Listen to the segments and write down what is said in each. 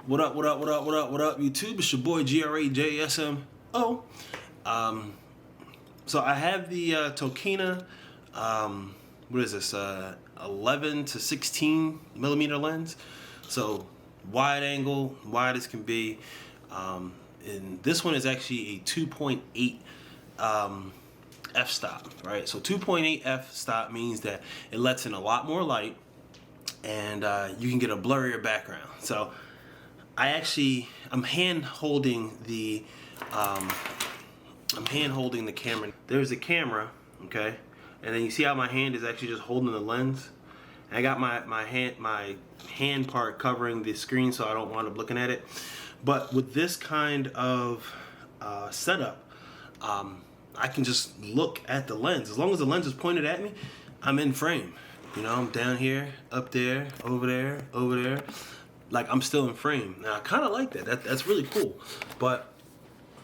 What up, what up, what up, what up, what up, YouTube? It's your boy GRAJSMO. So I have the Tokina, what is this, 11 to 16 millimeter lens. So wide angle, wide as can be. And this one is actually a 2.8 f-stop, right? So 2.8 f-stop means that it lets in a lot more light and you can get a blurrier background. So I'm hand holding the camera. There's a camera, okay, and then you see how my hand is actually just holding the lens. And I got my hand part covering the screen so I don't wind up looking at it. But with this kind of setup, I can just look at the lens. As long as the lens is pointed at me, I'm in frame. You know, I'm down here, up there, over there, over there. Like, I'm still in frame. Now, I kind of like that. That's really cool. But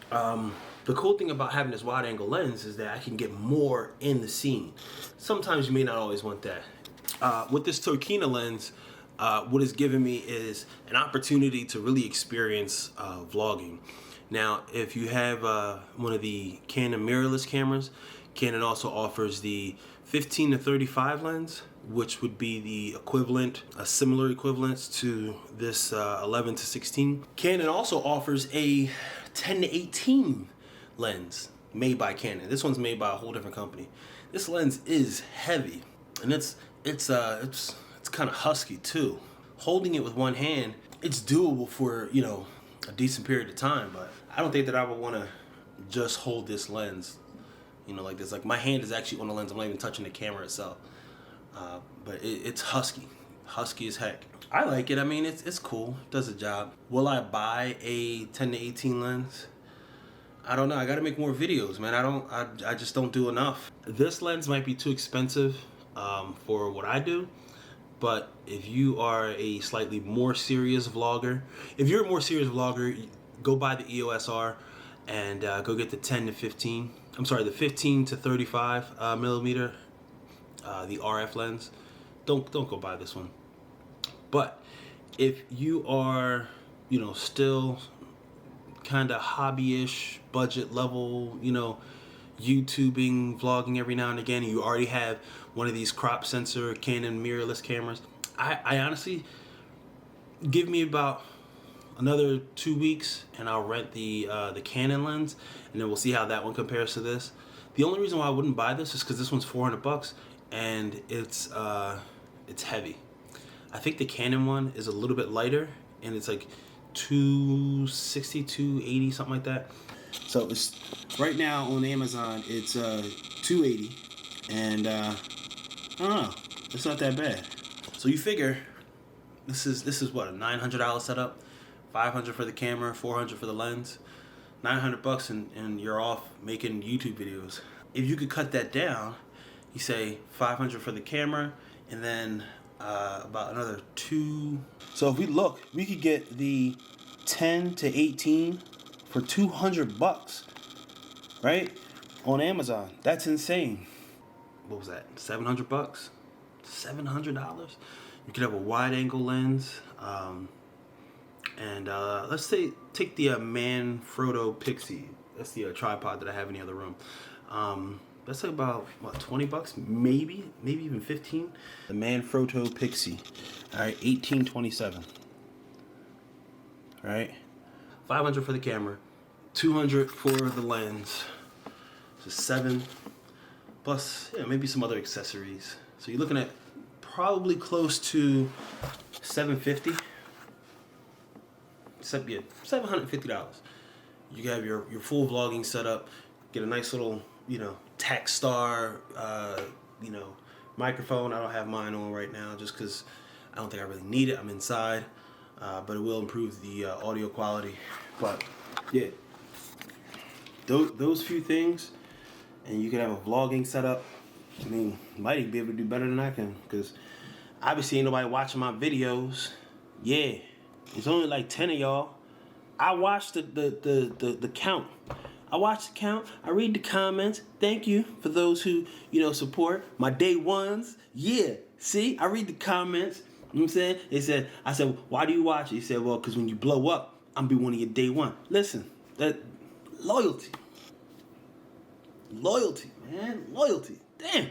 the cool thing about having this wide angle lens is that I can get more in the scene. Sometimes you may not always want that. With this Tokina lens, what it's given me is an opportunity to really experience vlogging. Now, if you have one of the Canon mirrorless cameras, Canon also offers the 15 to 35 lens, which would be the equivalent, a similar equivalence to this 11 to 16. Canon also offers a 10 to 18 lens made by Canon. This one's made by a whole different company. This lens is heavy, and it's kind of husky too. Holding it with one hand, it's doable for, you know, a decent period of time, but I don't think that I would want to just hold this lens, you know, like this. Like, my hand is actually on the lens. I'm not even touching the camera itself. But it's husky as heck. I like it. I mean, it's cool. It does the job. Will I buy a 10 to 18 lens? I don't know. I got to make more videos, man. I just don't do enough. This lens might be too expensive for what I do. But if you are a slightly more serious vlogger, go buy the EOS R and go get the 10 to 15. I'm sorry, the 15 to 35 millimeter, the RF lens. Don't go buy this one. But if you are, you know, still kind of hobby-ish, budget level, you know, YouTubing, vlogging every now and again, and you already have one of these crop sensor Canon mirrorless cameras, I honestly, give me about another 2 weeks and I'll rent the Canon lens, and then we'll see how that one compares to this. The only reason why I wouldn't buy this is because this one's $400 and it's heavy. I think the Canon one is a little bit lighter and it's like 260, 280, something like that. So it's right now on Amazon, it's $280, and I don't know, it's not that bad. So you figure this is what, a $900 setup, $500 for the camera, $400 for the lens, $900 and you're off making YouTube videos. If you could cut that down, you say $500 for the camera, and then about another $2. So if we look, we could get the 10 to 18 for $200, right? On Amazon. That's insane. What was that? $700? $700? You could have a wide angle lens. And let's say, take the Manfrotto Pixie. That's the tripod that I have in the other room. That's like about, what, $20? Maybe even 15. The Manfrotto Pixie. All right, 1827. All right, $500 for the camera, $200 for the lens. So $7 plus, yeah, maybe some other accessories. So you're looking at probably close to $750. Yeah, $750. You have your full vlogging setup. Get a nice little, you know, Takstar, you know, microphone. I don't have mine on right now just because I don't think I really need it. I'm inside, but it will improve the audio quality. But yeah, those few things, and you can have a vlogging setup. I mean, you might even be able to do better than I can, because obviously ain't nobody watching my videos. Yeah, there's only like 10 of y'all. I watched the count. I watch the count. I read the comments. Thank you for those who, you know, support my day ones. Yeah, see, I read the comments. You know what I'm saying? I said, why do you watch it? He said, well, because when you blow up, I'm going to be one of your day one. Listen, that loyalty. Loyalty, man. Loyalty. Damn.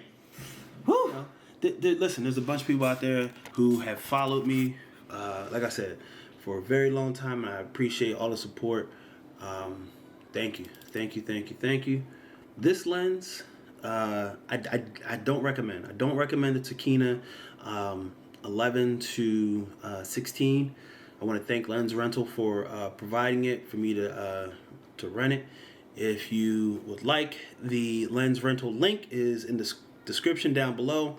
Whew. Listen, there's a bunch of people out there who have followed me, like I said, for a very long time, and I appreciate all the support. Thank you. This lens, I don't recommend. I don't recommend the Tokina 11 to 16. I want to thank Lens Rental for providing it for me to rent it. If you would like, the Lens Rental link is in the description down below.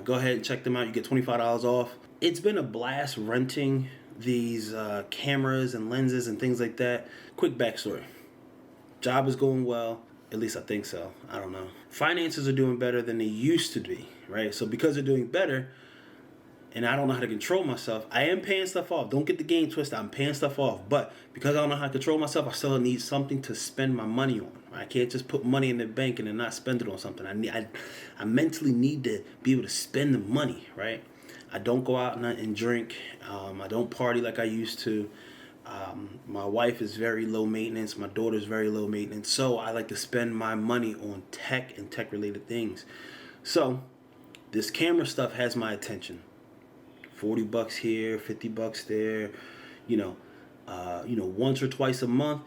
Go ahead and check them out. You get $25 off. It's been a blast renting these cameras and lenses and things like that. Quick backstory. Job is going well. At least I think so. I don't know. Finances are doing better than they used to be, right? So because they're doing better, and I don't know how to control myself, I am paying stuff off. Don't get the game twisted. I'm paying stuff off. But because I don't know how to control myself, I still need something to spend my money on. I can't just put money in the bank and then not spend it on something. I mentally need to be able to spend the money, right? I don't go out and drink. I don't party like I used to. My wife is very low maintenance. My daughter's very low maintenance. So I like to spend my money on tech and tech related things. So this camera stuff has my attention. $40 here, $50 there, once or twice a month.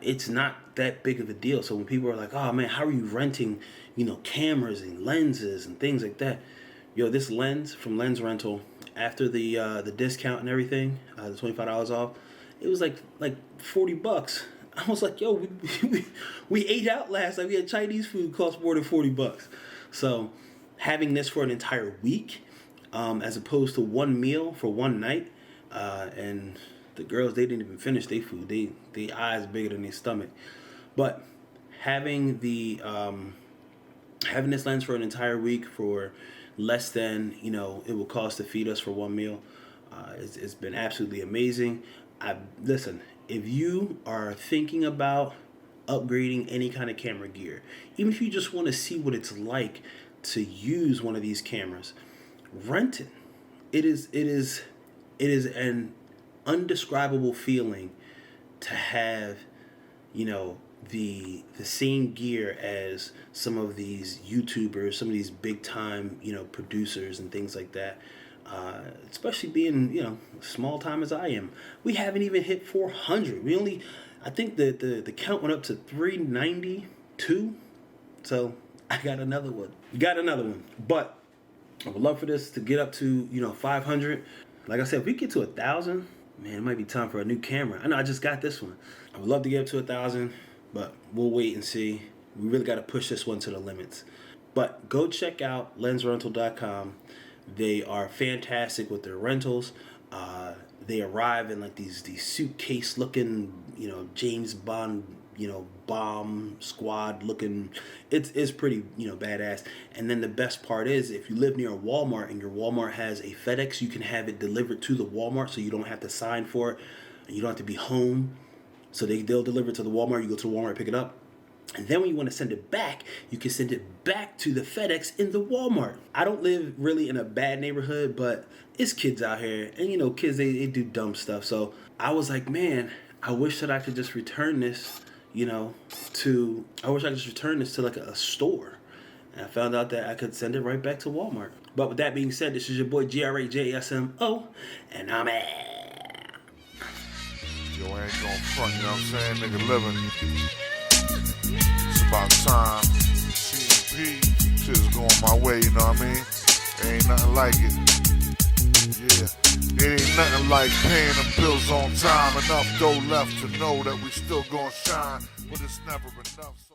It's not that big of a deal. So when people are like, oh man, how are you renting, cameras and lenses and things like that? This lens from Lens Rental, after the discount and everything, the $25 off, it was like $40. I was like, yo, we ate out last night. We had Chinese food, cost more than $40. So having this for an entire week, as opposed to one meal for one night, and the girls, they didn't even finish their food. They eyes bigger than their stomach. But having having this lens for an entire week for less than it will cost to feed us for one meal, it's been absolutely amazing. Listen, if you are thinking about upgrading any kind of camera gear, even if you just want to see what it's like to use one of these cameras, rent it. It is an undescribable feeling to have, the same gear as some of these YouTubers, some of these big time, producers and things like that. Especially being, small time as I am. We haven't even hit 400. I think the count went up to 392. So I got another one. But I would love for this to get up to, 500. Like I said, if we get to 1,000, man, it might be time for a new camera. I know I just got this one. I would love to get up to 1,000, but we'll wait and see. We really got to push this one to the limits. But go check out lensrental.com. They are fantastic with their rentals. They arrive in like these suitcase looking, James Bond, bomb squad looking. It's pretty, badass. And then the best part is, if you live near a Walmart and your Walmart has a FedEx, you can have it delivered to the Walmart, so you don't have to sign for it, and you don't have to be home. So they'll deliver it to the Walmart. You go to the Walmart, pick it up. And then when you want to send it back, you can send it back to the FedEx in the Walmart. I don't live really in a bad neighborhood, but it's kids out here. And, kids, they do dumb stuff. So I was like, man, I wish that I could just return this, to like a store. And I found out that I could send it right back to Walmart. But with that being said, this is your boy GRAJSMO, and I'm out. Yo, I ain't gonna front, you know what I'm saying? Nigga living. It's about time. CMP, shit is going my way, you know what I mean? There ain't nothing like it. Yeah. There ain't nothing like paying them bills on time. Enough dough left to know that we still gonna shine, but it's never enough.